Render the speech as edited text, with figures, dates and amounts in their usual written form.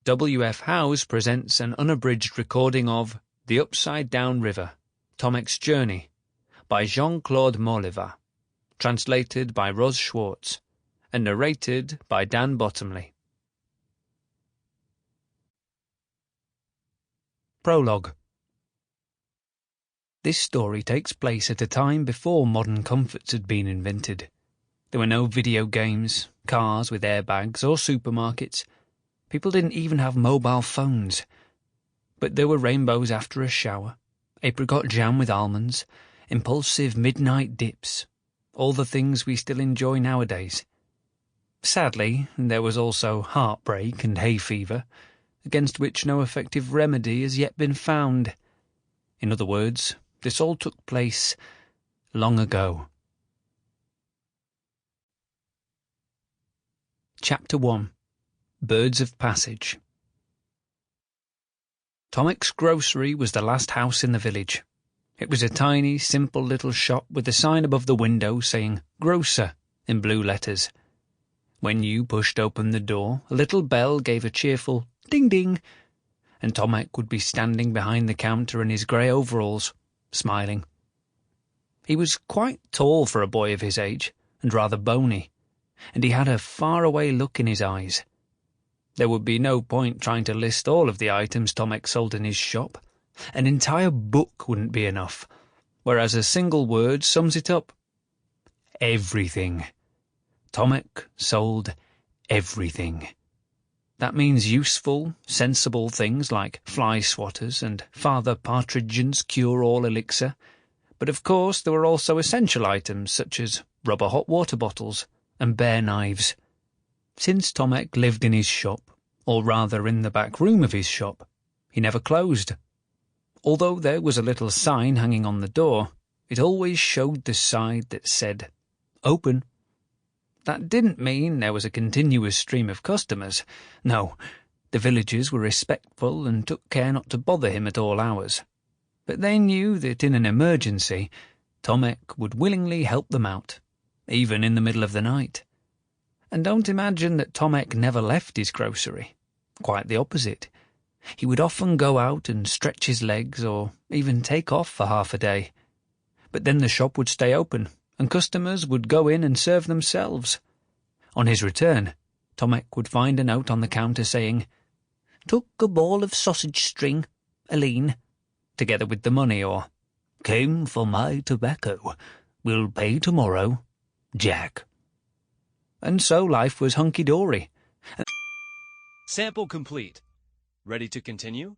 W.F. Howes presents an unabridged recording of The Upside Down River, Tomek's Journey, by Jean-Claude Mourlevat, translated by Ros Schwartz, and narrated by Dan Bottomley. Prologue. This story takes place at a time before modern comforts had been invented. There were no video games, cars with airbags, or supermarkets. People didn't even have mobile phones. But there were rainbows after a shower, apricot jam with almonds, impulsive midnight dips, all the things we still enjoy nowadays. Sadly, there was also heartbreak and hay fever, against which no effective remedy has yet been found. In other words, this all took place long ago. Chapter 1. Birds of Passage. Tomek's grocery was the last house in the village. It was a tiny, simple little shop with a sign above the window saying "Grocer" in blue letters. When you pushed open the door, a little bell gave a cheerful ding-ding, and Tomek would be standing behind the counter in his grey overalls, smiling. He was quite tall for a boy of his age, and rather bony, and he had a far-away look in his eyes. There would be no point trying to list all of the items Tomek sold in his shop. An entire book wouldn't be enough, whereas a single word sums it up. Everything. Tomek sold everything. That means useful, sensible things like fly swatters and Father Partridgeon's cure-all elixir, but of course there were also essential items such as rubber hot water bottles and bear knives. Since Tomek lived in his shop, or rather in the back room of his shop, he never closed. Although there was a little sign hanging on the door, it always showed the side that said, "Open." That didn't mean there was a continuous stream of customers. No, the villagers were respectful and took care not to bother him at all hours. But they knew that in an emergency, Tomek would willingly help them out, even in the middle of the night. And don't imagine that Tomek never left his grocery. Quite the opposite. He would often go out and stretch his legs or even take off for half a day. But then the shop would stay open, and customers would go in and serve themselves. On his return, Tomek would find a note on the counter saying, "Took a ball of sausage string, Aline," together with the money, or "Came for my tobacco, will pay tomorrow, Jack." And so life was hunky-dory. Sample complete. Ready to continue?